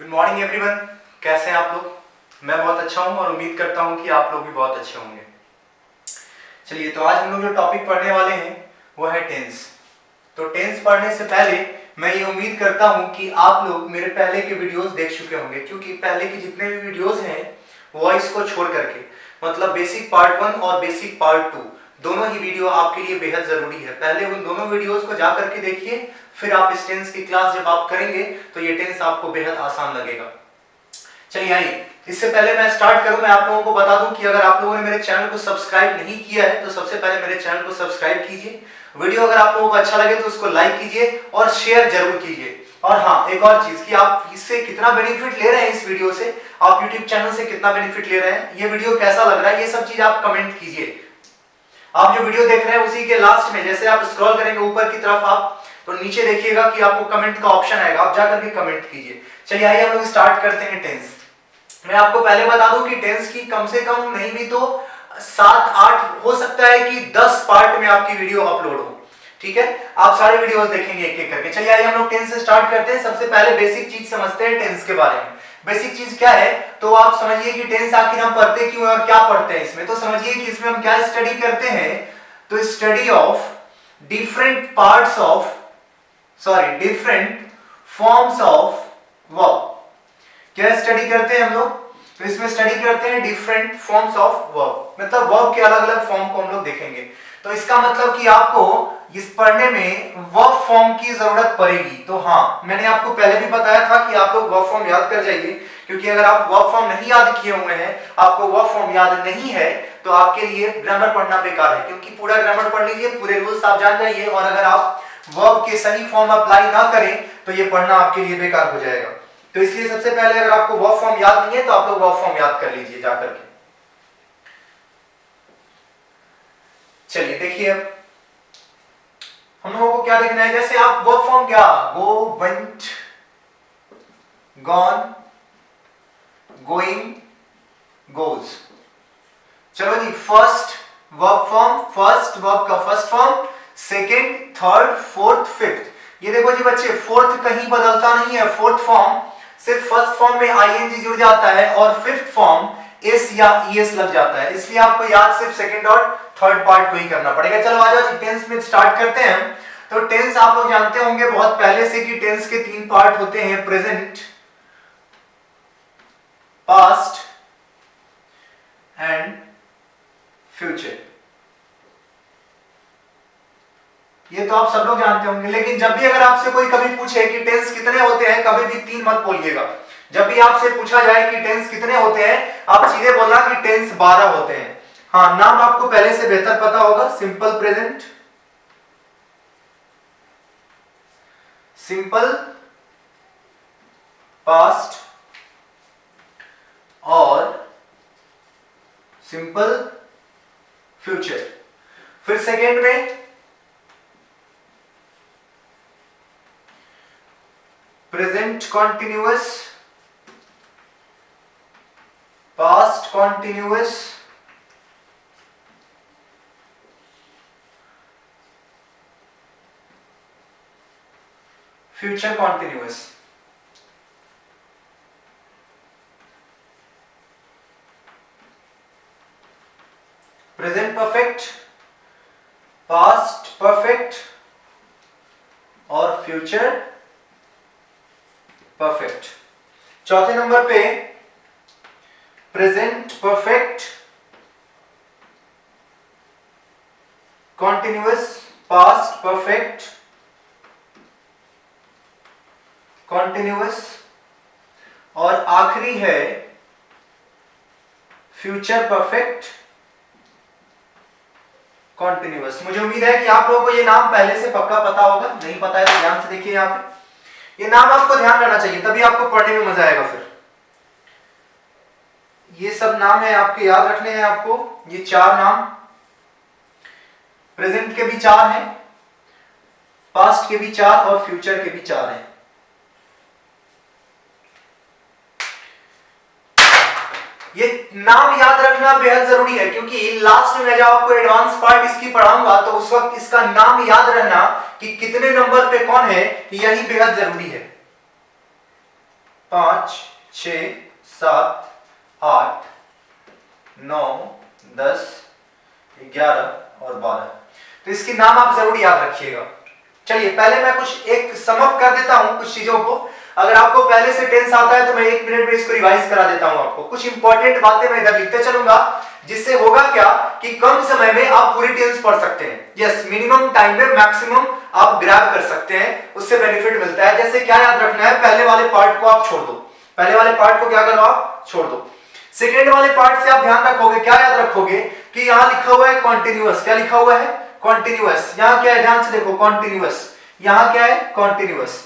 Good morning everyone. कैसे हैं आप लोग? मैं बहुत अच्छा हूं और उम्मीद करता हूं कि आप लोग भी बहुत अच्छे होंगे। चलिए, तो आज हम लोग जो टॉपिक पढ़ने वाले हैं वो है टेंस। तो टेंस पढ़ने से पहले मैं ये उम्मीद करता हूं कि आप लोग मेरे पहले के वीडियोस देख चुके होंगे, क्योंकि पहले के जितने भी वीडियोस हैं वॉइस को छोड़ करके, मतलब बेसिक पार्ट 1 और बेसिक पार्ट 2 दोनों ही वीडियो आपके लिए बेहद जरूरी है। पहले उन दोनों वीडियोस को जा करके देखिए, फिर आप इस टेंस की क्लास जब आप करेंगे तो ये टेंस आपको बेहद आसान लगेगा। चलिए आइए, इससे पहले मैं स्टार्ट करूं, मैं आप लोगों को बता दूं कि अगर आप लोगों ने मेरे चैनल को सब्सक्राइब नहीं किया है तो सबसे पहले मेरे चैनल को सब्सक्राइब कीजिए। वीडियो अगर आप लोगों को अच्छा लगे तो उसको लाइक कीजिए और शेयर जरूर कीजिए। और हाँ, एक और चीज कि आप इससे कितना बेनिफिट ले रहे हैं, इस वीडियो से आप यूट्यूब चैनल से कितना बेनिफिट ले रहे हैं, ये वीडियो कैसा लग रहा है, ये सब चीज आप कमेंट कीजिए। आप जो वीडियो देख रहे हैं उसी के लास्ट में जैसे आप स्क्रॉल करेंगे ऊपर की तरफ आप, तो नीचे देखिएगा कि आपको कमेंट का ऑप्शन आएगा, आप जाकर के कमेंट कीजिए। चलिए आइए हम लोग स्टार्ट करते हैं टेंस। मैं आपको पहले बता दूं कि टेंस की कम से कम नहीं भी तो 7-8 हो सकता है कि 10 पार्ट में आपकी वीडियो अपलोड हो। ठीक है, आप सारे वीडियोस देखेंगे एक एक करके। चलिए आइए हम लोग टेंस से स्टार्ट करते हैं। सबसे पहले बेसिक चीज समझते हैं टेंस के बारे में। बेसिक चीज क्या है, तो आप समझिए कि टेंस आखिर हम पढ़ते क्यों है और क्या पढ़ते हैं इसमें। तो समझिए कि इसमें हम क्या स्टडी करते हैं, तो study of different parts of different forms of verb. क्या स्टडी करते हैं हम लोग, तो इसमें स्टडी करते हैं डिफरेंट फॉर्म्स ऑफ वर्ब, मतलब वर्ब के अलग अलग फॉर्म को हम लोग देखेंगे। तो इसका मतलब कि आपको इस पढ़ने में वर्ब फॉर्म की जरूरत पड़ेगी। तो हाँ, मैंने आपको पहले भी बताया था कि आप लोग वर्ब फॉर्म याद कर जाइए, क्योंकि अगर आप वर्ब फॉर्म नहीं याद किए हुए हैं, आपको वर्ब फॉर्म याद नहीं है, तो आपके लिए ग्रामर पढ़ना बेकार है। क्योंकि पूरा ग्रामर पढ़ लीजिए, पूरे रूल्स आप जान जाइए, और अगर आप वर्ब के सही फॉर्म अप्लाई ना करें तो ये पढ़ना आपके लिए बेकार हो जाएगा। तो इसलिए सबसे पहले अगर आपको वर्ब फॉर्म याद नहीं है तो आप लोग वर्ब फॉर्म याद कर लीजिए जाकर के। चलिए देखिए, अब हम लोगों को क्या देखना है, जैसे आप वर्ब फॉर्म क्या, go, went, gone, going, goes. चलो जी, first verb form, first verb का first form, second, third, fourth, fifth. ये देखो जी बच्चे, फोर्थ कहीं बदलता नहीं है। फोर्थ फॉर्म सिर्फ फर्स्ट फॉर्म में आईएनजी जुड़ जाता है और फिफ्थ फॉर्म एस या ईएस लग जाता है। इसलिए आपको याद सिर्फ सेकंड और थर्ड पार्ट को ही करना पड़ेगा। चलो आ जाओ जी, टेंस में स्टार्ट करते हैं। तो टेंस आप लोग जानते होंगे बहुत पहले से कि टेंस के 3 पार्ट होते हैं, प्रेजेंट, पास्ट एंड फ्यूचर। ये तो आप सब लोग जानते होंगे, लेकिन जब भी अगर आपसे कोई कभी पूछे कि टेंस कितने होते हैं, कभी भी 3 मत बोलिएगा। जब भी आपसे पूछा जाए कि टेंस कितने होते हैं, आप सीधे बोलना कि टेंस 12 होते हैं। हाँ, नाम आपको पहले से बेहतर पता होगा, सिंपल प्रेजेंट, सिंपल पास्ट और सिंपल फ्यूचर। फिर सेकेंड में present continuous, past continuous, future continuous. Present perfect, past perfect और फ्यूचर परफेक्ट। चौथे नंबर पे present perfect, continuous, past perfect, continuous, और आखिरी है फ्यूचर परफेक्ट कॉन्टिन्यूअस। मुझे उम्मीद है कि आप लोगों को ये नाम पहले से पक्का पता होगा, नहीं पता है तो ध्यान से देखिए। यहाँ पे ये नाम आपको ध्यान रहना चाहिए, तभी आपको पढ़ने में मजा आएगा। फिर ये सब नाम है आपके, याद रखने हैं आपको। ये 4 नाम, प्रेजेंट के भी 4 हैं, पास्ट के भी 4 और फ्यूचर के भी 4 हैं। ये नाम याद रखना बेहद जरूरी है, क्योंकि लास्ट में मैं जब आपको एडवांस पार्ट इसकी पढ़ाऊंगा तो उस वक्त इसका नाम याद रहना कि कितने नंबर पे कौन है, यही बेहद जरूरी है। 5 6 7 8 9 10 11 और 12। तो इसकी नाम आप जरूर याद रखिएगा। चलिए पहले मैं कुछ एक समअप कर देता हूं कुछ चीजों को। अगर आपको पहले से टेंस आता है तो मैं 1 मिनट में इसको रिवाइज करा देता हूं। आपको कुछ इंपॉर्टेंट बातें मैं इधर लिखते चलूंगा, जिससे होगा क्या कि कम समय में आप पूरी टेंस पढ़ सकते हैं। यस, मिनिमम टाइम में मैक्सिमम आप ग्रैब कर सकते हैं, उससे बेनिफिट मिलता है। जैसे क्या याद रखना है, पहले वाले पार्ट को आप छोड़ दो, पहले वाले पार्ट को क्या करो आप छोड़ दो। सेकेंड वाले पार्ट से आप ध्यान रखोगे, क्या याद रखोगे कि यहां लिखा हुआ है कॉन्टिन्यूअस। क्या लिखा हुआ है? कॉन्टिन्यूअस। यहां क्या है, ध्यान से देखो, कॉन्टिन्यूअस। यहां क्या है? कॉन्टिन्यूअस।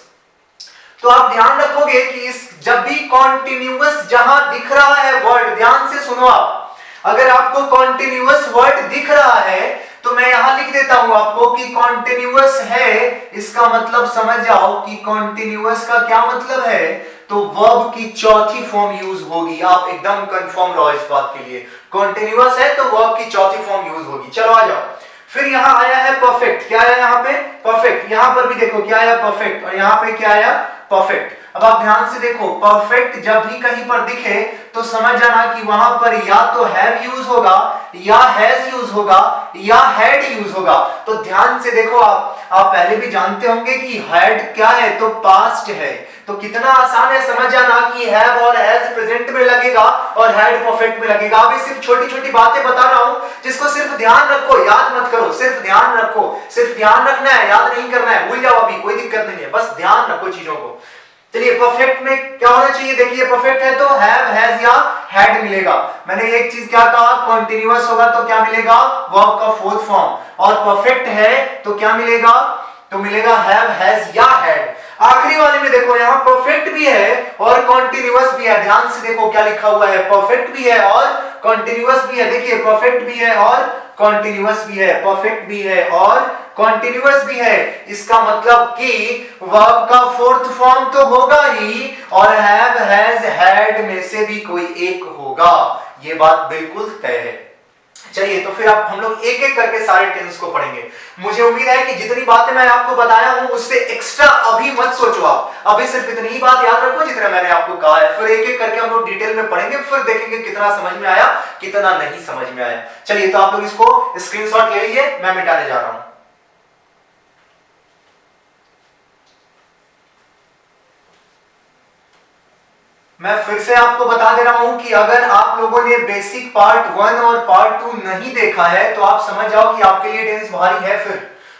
तो आप ध्यान रखोगे कि इस जब भी कॉन्टिन्यूअस जहां दिख रहा है वर्ड, ध्यान से सुनो आप, अगर आपको कॉन्टिन्यूअस वर्ड दिख रहा है तो मैं यहां लिख देता हूं आपको कि कॉन्टिन्यूअस है, इसका मतलब समझ जाओ कि कॉन्टिन्यूअस का क्या मतलब है, तो वर्ब की चौथी फॉर्म यूज होगी। आप एकदम कंफर्म रहो इस बात के लिए, कॉन्टिन्यूअस है तो वर्ब की चौथी फॉर्म यूज होगी। चलो आ जाओ। फिर यहां आया है परफेक्ट। क्या आया यहां पे? परफेक्ट। यहां पर भी देखो क्या आया, परफेक्ट, और यहां पे क्या आया, परफेक्ट। अब आप ध्यान से देखो, परफेक्ट जब भी कहीं पर दिखे तो समझ जाना कि वहां पर या तो हैव यूज होगा, या हैज यूज होगा, या हैड यूज होगा। तो ध्यान से देखो, आप पहले भी जानते होंगे कि हैड क्या है, तो पास्ट है। तो कितना आसान है, समझ जाना कि हैव और हैज प्रेजेंट में लगेगा और हैड परफेक्ट में लगेगा। अब सिर्फ छोटी छोटी बातें बता रहा हूं जिसको सिर्फ ध्यान रखो, याद मत करो, सिर्फ ध्यान रखो, सिर्फ ध्यान रखना है, याद नहीं करना है। भूल जाओ अभी, कोई दिक्कत नहीं है, बस ध्यान रखो चीजों को। चलिए परफेक्ट में क्या होना चाहिए, देखिए परफेक्ट है तो हैव, हैज या हैड मिलेगा। मैंने एक चीज क्या कहा, कॉन्टिन्यूअस होगा तो क्या मिलेगा, वर्ब का फोर्थ फॉर्म, और परफेक्ट है तो क्या मिलेगा, तो मिलेगा हैव, हैज या हैड। आखिरी वाले में देखो, यहां परफेक्ट भी है और कॉन्टिन्यूअस भी है। ध्यान से देखो क्या लिखा हुआ है, परफेक्ट भी है और कॉन्टिन्यूअस भी है। देखिए परफेक्ट भी है और कॉन्टिन्यूअस भी है, परफेक्ट भी है और कॉन्टिन्यूअस भी है। इसका मतलब कि वर्ब का फोर्थ फॉर्म तो होगा ही, और हैव, हैज, हैड में से भी कोई एक होगा। यह बात बिल्कुल तय है। चलिए तो फिर आप हम लोग एक एक करके सारे टेंस को पढ़ेंगे। मुझे उम्मीद है कि जितनी बातें मैं आपको बताया हूं उससे एक्स्ट्रा अभी मत सोचो, आप अभी सिर्फ इतनी ही बात याद रखो जितना मैंने आपको कहा है। फिर एक एक करके हम लोग डिटेल में पढ़ेंगे, फिर देखेंगे कितना समझ में आया, कितना नहीं समझ में आया। चलिए तो आप लोग इसको स्क्रीनशॉट ले लीजिए, मैं मिटाने जा रहा हूं। मैं फिर से आपको बता दे रहा हूं कि अगर आप लोगों ने बेसिक पार्ट 1 और पार्ट 2 नहीं देखा है तो आप समझ जाओ कि आपके लिए टेंस भारी है। फिर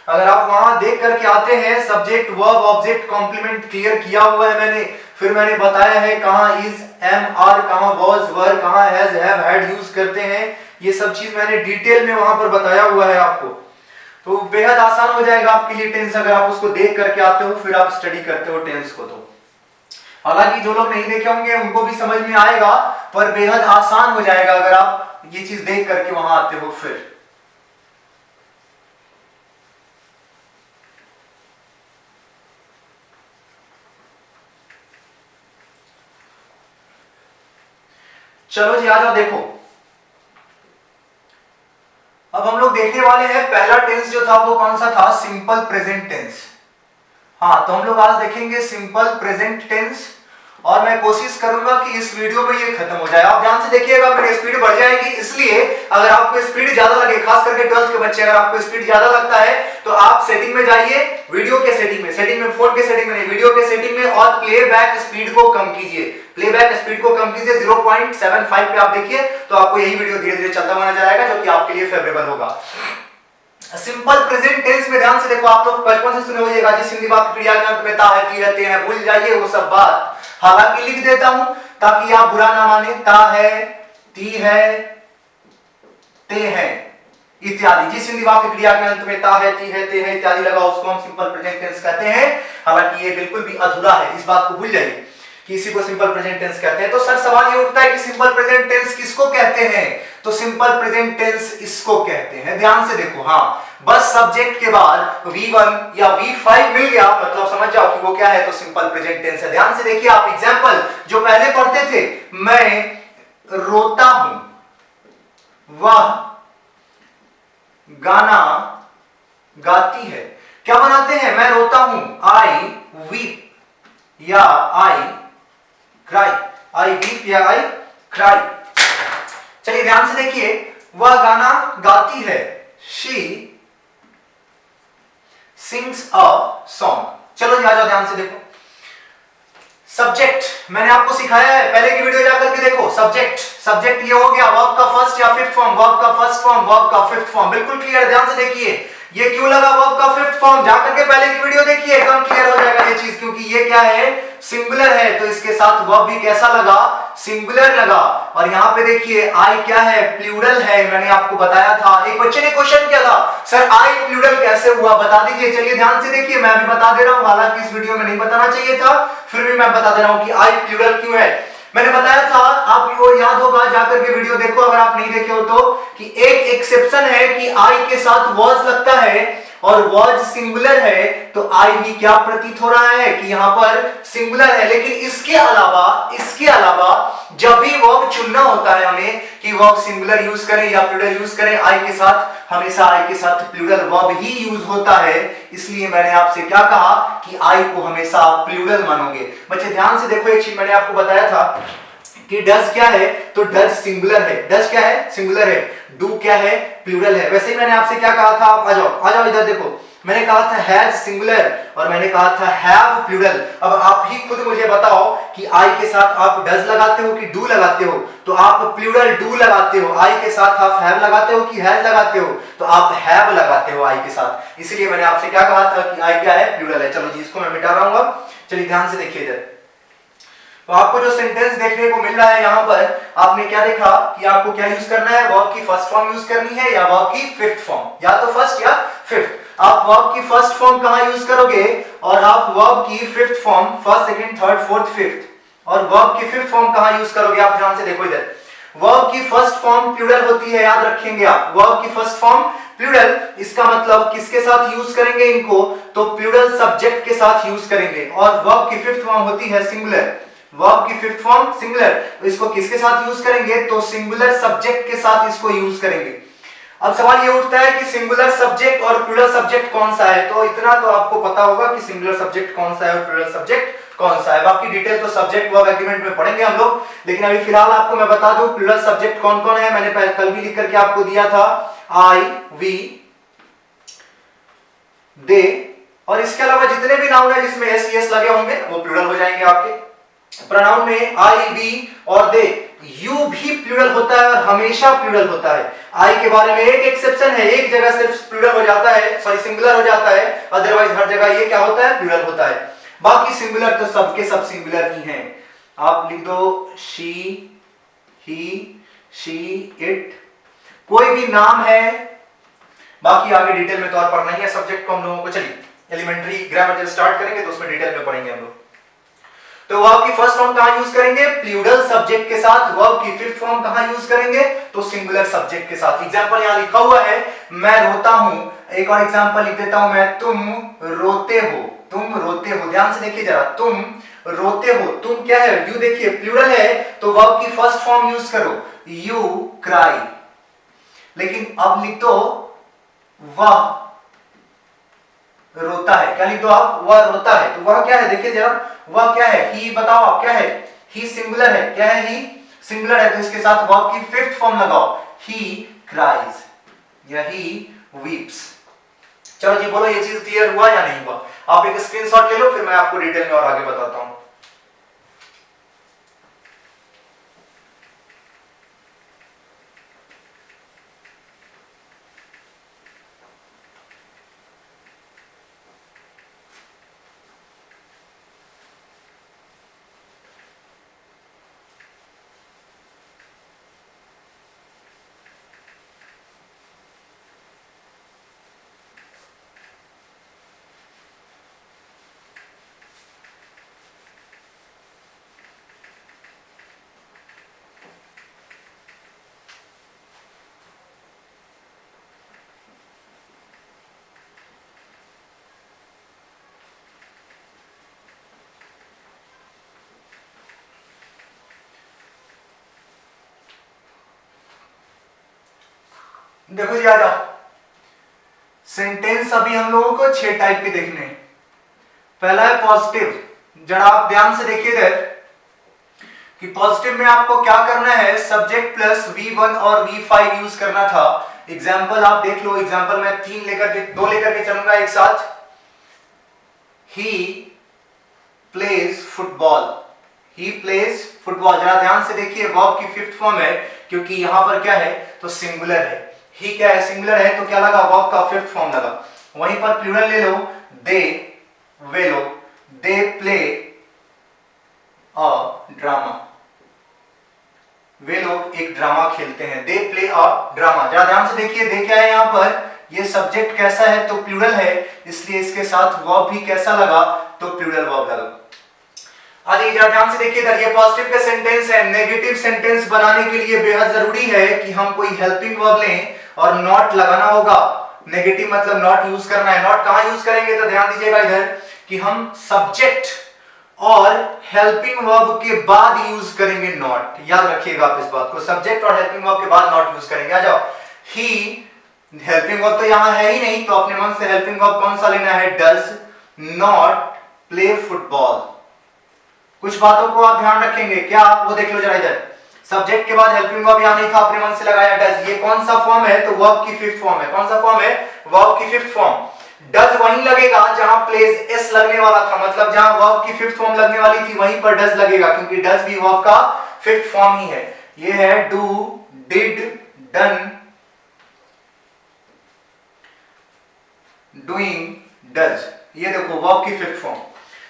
अगर आप वहां देख करके आते हैं, subject, verb, object, complement clear किया हुआ है मैंने, फिर मैंने बताया है कहां इज, एम, आर, कहां वाज, वर, कहां हैज, हैव, हैड यूज करते हैं। ये सब चीज मैंने डिटेल में वहां पर बताया हुआ है आपको, तो बेहद आसान हो जाएगा आपके लिए टेंस अगर आप उसको देख करके आते हो, फिर आप स्टडी करते हो टेंस को। तो हालांकि जो लोग नहीं देखे होंगे उनको भी समझ में आएगा, पर बेहद आसान हो जाएगा अगर आप ये चीज देख करके वहां आते हो। फिर चलो जी आ जाओ, देखो अब हम लोग देखने वाले हैं पहला टेंस जो था वो कौन सा था, सिंपल प्रेजेंट टेंस। हाँ, तो हम लोग आज देखेंगे सिंपल प्रेजेंट टेंस, और मैं कोशिश करूंगा कि इस वीडियो में ये खत्म हो जाए। आप ध्यान से देखिएगा, मेरी स्पीड बढ़ जाएगी, इसलिए अगर आपको स्पीड ज्यादा लगे, खास करके 12th के बच्चे, अगर आपको स्पीड ज्यादा लगता है तो आप सेटिंग में जाइए, वीडियो के सेटिंग में, फोन के सेटिंग में नहीं, वीडियो के सेटिंग में, और प्लेबैक स्पीड को कम कीजिए, प्लेबैक स्पीड को कम कीजिए 0.75 पे आप देखिए, तो आपको यही वीडियो धीरे धीरे चलता हुआ नजर आएगा, जो कि आपके लिए फेवरेबल होगा। सिंपल प्रेजेंट टेंस में ध्यान से देखो, आप लोग बचपन से सुने होइएगा, जिस हिंदी वाक्य क्रिया के अंत में ता है, ती रहते हैं, भूल जाइए वो सब बात। हालांकि लिख देता हूं ताकि आप बुरा ना माने, ता है, ती है, ते है इत्यादि, जिस हिंदी वाक्य क्रिया के अंत में ता है, ती है, ते है इत्यादि लगा उसको हम सिंपल प्रेजेंट टेंस कहते हैं। हालांकि ये बिल्कुल भी अधूरा है, इस बात को भूल जाइए कि इसी को सिंपल प्रेजेंट टेंस कहते हैं। तो सर सवाल ये उठता है कि सिंपल प्रेजेंट टेंस किसको कहते हैं, तो सिंपल प्रेजेंट टेंस इसको कहते हैं। ध्यान से देखो, हाँ बस सब्जेक्ट के बाद V1 या V5 मिल गया, मतलब समझ जाओ कि वो क्या है, तो सिंपल प्रेजेंट टेंस है। ध्यान से देखिए आप एग्जांपल जो पहले पढ़ते थे, मैं रोता हूं, वह गाना गाती है, क्या बनाते हैं, मैं रोता हूं, आई वीप, या आई क्राई, आई वीप या आई क्राई। चलिए ध्यान से देखिए, वह गाना गाती है, शी सिंग्स अ सॉन्ग। चलो जी आ जाओ, ध्यान से देखो। सब्जेक्ट मैंने आपको सिखाया है, पहले की वीडियो जाकर के देखो। सब्जेक्ट, सब्जेक्ट ये हो गया वर्ब का फर्स्ट या फिफ्थ फॉर्म, वर्ब का फर्स्ट फॉर्म, वर्ब का फिफ्थ फॉर्म। बिल्कुल क्लियर, ध्यान से देखिए। ये क्यों लगा वर्ब का फिफ्थ फॉर्म, जाकर के पहले की वीडियो देखिए, एकदम क्लियर हो जाएगा ये चीज। क्योंकि ये क्या है, सिंगुलर है, तो इसके साथ वर्ब भी कैसा लगा, सिंगुलर लगा। और यहाँ पे देखिए आई क्या है, प्लूरल है, मैंने आपको बताया था। एक बच्चे ने क्वेश्चन किया था, सर आई प्लूरल कैसे हुआ, बता दीजिए। चलिए ध्यान से देखिए, मैं भी बता दे रहा हूं, हालांकि इस वीडियो में नहीं बताना चाहिए था, फिर भी मैं बता दे रहा हूं कि आई प्लूरल क्यों है। मैंने बताया था, आपको याद होगा, जाकर के वीडियो देखो अगर आप नहीं देखे हो तो, कि एक एक्सेप्शन है कि आई के साथ वॉज लगता है और वॉज सिंगुलर है, तो आई भी क्या प्रतीत हो रहा है कि यहां पर सिंगुलर है। लेकिन इसके अलावा जब भी वर्ब चुनना होता है हमें कि वर्ब सिंगुलर यूज करें या प्लूरल यूज करें, आई के साथ हमेशा आई के साथ प्लूरल वर्ब ही यूज होता है। इसलिए मैंने आपसे क्या कहा कि आई को हमेशा आप प्लूरल मानोगे। बच्चे ध्यान से देखो, एक चीज मैंने आपको बताया था कि डज क्या है, तो डज सिंगुलर है, डज क्या है, सिंगुलर है। डू क्या है, प्लूरल है। वैसे ही मैंने आपसे क्या कहा था, आप आ जाओ इधर देखो। मैंने कहा था हैज सिंगुलर और मैंने कहा था हैव प्लूरल। अब आप ही खुद मुझे बताओ कि आई के साथ आप डज लगाते हो कि डू लगाते हो, तो आप प्लूरल डू लगाते हो। आई के साथ आप हैव लगाते हो कि हैज लगाते हो, तो आप हैव लगाते हो आई के साथ। इसलिए मैंने आपसे क्या कहा था कि आई क्या है, प्लूरल है। चलो जी, इसको मैं मिटा रहा हूं अब। चलिए ध्यान से देखिए इधर, तो आपको जो सेंटेंस देखने को मिल रहा है यहां पर, आपने क्या देखा कि आपको क्या यूज करना है, वर्ब की फर्स्ट फॉर्म यूज करनी है या वर्ब की फिफ्थ फॉर्म, या तो फर्स्ट या फिफ्थ। आप वर्ब की फर्स्ट फॉर्म कहां यूज करोगे और आप वर्ब की fifth form, first second third fourth fifth, और वर्ब की फिफ्थ फॉर्म कहां यूज करोगे, आप ध्यान से देखो इधर। वर्ब की फर्स्ट फॉर्म प्लूरल होती है, याद रखेंगे आप, वर्ब की फर्स्ट फॉर्म प्लूरल। इसका मतलब किसके साथ यूज करेंगे इनको, तो प्लूरल सब्जेक्ट के साथ यूज करेंगे। और वर्ब की फिफ्थ फॉर्म होती है सिंगुलर, वर्ब की फिफ्थ फॉर्म सिंगुलर, तो इसको किसके साथ यूज करेंगे, तो सिंगुलर सब्जेक्ट के साथ इसको यूज करेंगे। अब सवाल ये उठता है कि सिंगुलर सब्जेक्ट और प्लूरल सब्जेक्ट कौन सा है, तो इतना तो आपको पता होगा कि सिंगुलर सब्जेक्ट कौन सा है और प्लूरल सब्जेक्ट कौन सा है। बाकी डिटेल तो सब्जेक्ट वर्ब एग्रीमेंट में पढ़ेंगे हम लोग, लेकिन अभी फिलहाल आपको मैं बता दूं प्लूरल सब्जेक्ट कौन कौन है। मैंने कल भी लिख करके आपको दिया था, आई, वी, दे, और इसके अलावा जितने भी नाउन है जिसमें एस एस लगे होंगे वो प्लूरल हो जाएंगे आपके। प्रोनाउन में आई, वी और दे, यू भी प्लूरल होता है और हमेशा प्लूरल होता है। आई के बारे में एक एक्सेप्शन है, एक जगह सिर्फ प्लूरल हो जाता है, सॉरी सिंगुलर हो जाता है, अदरवाइज हर जगह ये क्या होता है, प्लूरल होता है। बाकी सिंगुलर तो सबके सब सिंगुलर ही हैं। आप लिख दो शी, ही, शी, इट, कोई भी नाम है। बाकी आगे डिटेल में तो और पढ़ना ही है सब्जेक्ट को हम लोगों को। चलिए एलिमेंट्री ग्रामर जब स्टार्ट करेंगे तो उसमें डिटेल में पढ़ेंगे हम लोग। तो वर्ब की फर्स्ट फॉर्म कहां यूज करेंगे, प्लूरल सब्जेक्ट के साथ। वर्ब की फिफ्थ फॉर्म कहां यूज करेंगे, तो सिंगुलर सब्जेक्ट के साथ। एग्जांपल यहां लिखा हुआ है, मैं रोता हूं। एक और एग्जांपल लिख देता हूं मैं, तुम रोते हो, तुम रोते हो। ध्यान से देखिए जरा, तुम रोते हो, तुम क्या है, यू देखिए प्लूरल है, तो वर्ब की फर्स्ट फॉर्म यूज करो, यू क्राई। लेकिन अब लिख दो वह रोता है, क्या लिख दो आप, वह रोता है, तो वह क्या है, देखिए जरा, वह क्या है, ही, बताओ आप क्या है, ही सिंगुलर है, क्या है, ही सिंगुलर है, तो इसके साथ वर्ब की फिफ्थ फॉर्म लगाओ, ही क्राइज या ही वीप्स। चलो जी बोलो, ये चीज क्लियर हुआ या नहीं हुआ। आप एक स्क्रीनशॉट ले लो, फिर मैं आपको डिटेल में और आगे बताता हूं। देखो जी, आ जाओ। सेंटेंस अभी हम लोगों को 6 टाइप के देखने हैं। पहला है पॉजिटिव, जरा आप ध्यान से देखिए इधर। कि पॉजिटिव में आपको क्या करना है, सब्जेक्ट प्लस V1 और V5 यूज करना था। एग्जाम्पल आप देख लो, एग्जाम्पल मैं दो लेकर के चलूंगा एक साथ। He plays football, he plays football. जरा ध्यान से देखिए, वर्ब की फिफ्थ फॉर्म है, क्योंकि यहां पर क्या है तो सिंगुलर है। ही क्या है, सिंगुलर है, तो क्या लगा, वर्ब का फिफ्थ फॉर्म लगा। वहीं पर प्लूरल ले लो, दे, वे लोग, दे प्ले अ ड्रामा, वे लोग एक ड्रामा खेलते हैं। They play a drama. जरा ध्यान से देखिए, दे क्या है, यहां पर ये सब्जेक्ट कैसा है तो प्लूरल है, इसलिए इसके साथ वर्ब भी कैसा लगा तो प्लूरल वर्ब लगा। आगे जरा ध्यान से देखिए, इधर ये पॉजिटिव का सेंटेंस है। नेगेटिव सेंटेंस बनाने के लिए बेहद जरूरी है कि हम कोई हेल्पिंग वर्ब लें और नॉट लगाना होगा। नेगेटिव मतलब नॉट यूज करना है। नॉट कहां यूज करेंगे तो ध्यान दीजिएगा इधर कि हम सब्जेक्ट और हेल्पिंग वर्ब के बाद यूज करेंगे नॉट। याद रखिएगा आप इस बात को, सब्जेक्ट और हेल्पिंग वर्ब के बाद नॉट यूज करेंगे। आ जाओ, ही हेल्पिंग वर्ब तो यहां है ही नहीं, तो अपने मन से हेल्पिंग वर्ब कौन सा लेना है, डज नॉट प्ले फुटबॉल। कुछ बातों को आप ध्यान रखेंगे, क्या वो देख लो जरा इधर। सब्जेक्ट के बाद हेल्पिंग वर्ब यहां नहीं था, अपने मन से लगाया डज। ये कौन सा फॉर्म है तो वर्ब की फिफ्थ फॉर्म है। कौन सा फॉर्म है, वर्ब की फिफ्थ फॉर्म। डज वहीं लगेगा जहां प्लेज एस लगने वाला था, मतलब जहां वर्ब की फिफ्थ फॉर्म लगने वाली थी वहीं पर डज लगेगा, क्योंकि डज भी वर्ब का फिफ्थ फॉर्म ही है। ये है do, did, done, doing, does. ये देखो वर्ब की फिफ्थ फॉर्म।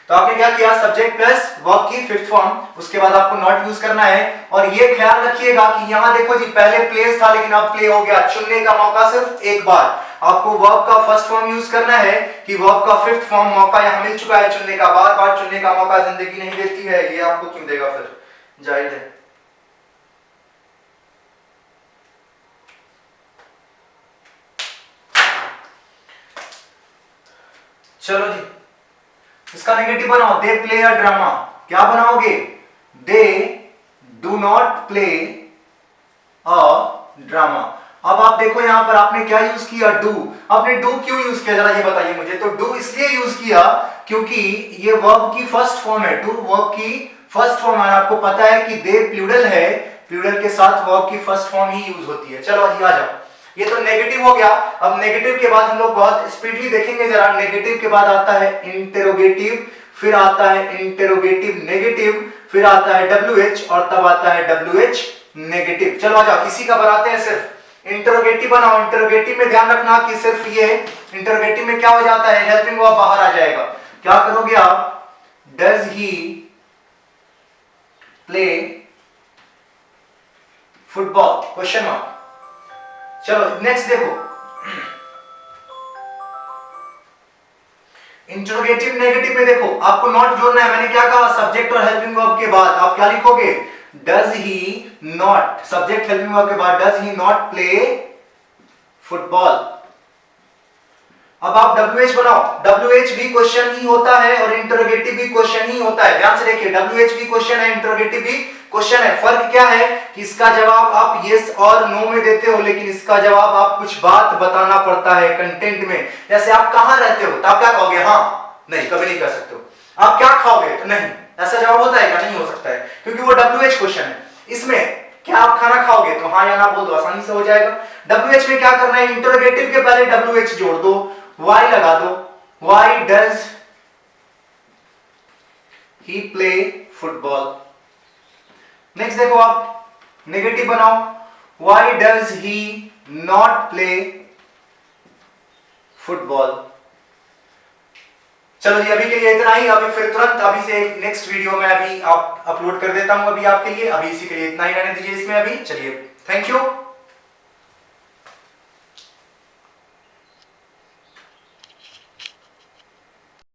तो आपने क्या किया, सब्जेक्ट प्लस वर्ब की फिफ्थ फॉर्म, उसके बाद आपको नॉट यूज करना है। और ये ख्याल रखिएगा कि यहां देखो जी, पहले प्लेस था लेकिन अब प्ले हो गया। चुनने का मौका सिर्फ एक बार। आपको वर्ब का फर्स्ट फॉर्म यूज करना है कि वर्ब का फिफ्थ फॉर्म। मौका यहां मिल चुका है चुनने का, बार बार चुनने का मौका जिंदगी नहीं देती है, ये आपको क्यों देगा फिर, जाहिर है। चलो जी, इसका नेगेटिव बनाओ, दे प्ले अ ड्रामा। क्या बनाओगे, they do not play a drama. अब आप देखो यहां पर आपने क्या यूज किया, डू। आपने डू क्यों यूज किया जरा ये बताइए मुझे। तो डू इसलिए यूज किया क्योंकि ये वर्ब की फर्स्ट फॉर्म है। डू वर्ब की फर्स्ट फॉर्म है। आपको पता है कि दे प्लूरल है, प्लूरल के साथ वर्ब की फर्स्ट फॉर्म ही यूज होती है। चलो जी आ जाओ, ये तो नेगेटिव हो गया। अब नेगेटिव के बाद हम लोग बहुत स्पीडली देखेंगे जरा। नेगेटिव के बाद आता है इंटेरोगेटिव, फिर आता है इंटेरोगेटिव नेगेटिव, फिर आता है WH और तब आता है WH नेगेटिव। चलो आ जाओ, इसी का बनाते हैं सिर्फ। इंटरोगेटिव बनाओ। इंटरोगेटिव में ध्यान रखना कि सिर्फ ये इंटरोगेटिव में क्या हो जाता है, हेल्पिंग वर्ब बाहर आ जाएगा। क्या करोगे आप, does he play football, question mark. चलो नेक्स्ट देखो, इंटरोगेटिव नेगेटिव में देखो आपको नॉट जोड़ना है। मैंने क्या कहा, सब्जेक्ट और हेल्पिंग वर्ब के बाद आप क्या लिखोगे, does he not, subject helping verb के बाद does he not play football. अब आप WH बनाओ। WH भी क्वेश्चन ही होता है और इंटरोगेटिव भी क्वेश्चन ही होता है। ध्यान से देखिए, WH भी क्वेश्चन है, इंटरोगेटिव भी क्वेश्चन है। फर्क क्या है कि इसका जवाब आप यस और नो में देते हो, लेकिन इसका जवाब आप कुछ बात बताना पड़ता है कंटेंट में। जैसे आप कहां रहते हो तो आप क्या कहोगे, हाँ, नहीं, कभी नहीं कह सकते हो। आप क्या खाओगे तो नहीं, ऐसा जवाब होता है क्या, नहीं हो सकता है, क्योंकि वो WH क्वेश्चन है। इसमें क्या आप खाना खाओगे तो हाँ या ना बोल दो, आसानी से हो जाएगा। WH में क्या करना है, इंटरोगेटिव के पहले WH जोड़ दो, why लगा दो, why does he play football। Next देखो आप, नेगेटिव बनाओ, why does he not play football। चलो जी, अभी के लिए इतना ही। अभी फिर तुरंत अभी से नेक्स्ट वीडियो में अभी आप अपलोड कर देता हूं अभी आपके लिए। अभी इसी के लिए इतना ही रहने दीजिए इसमें अभी। चलिए, थैंक यू।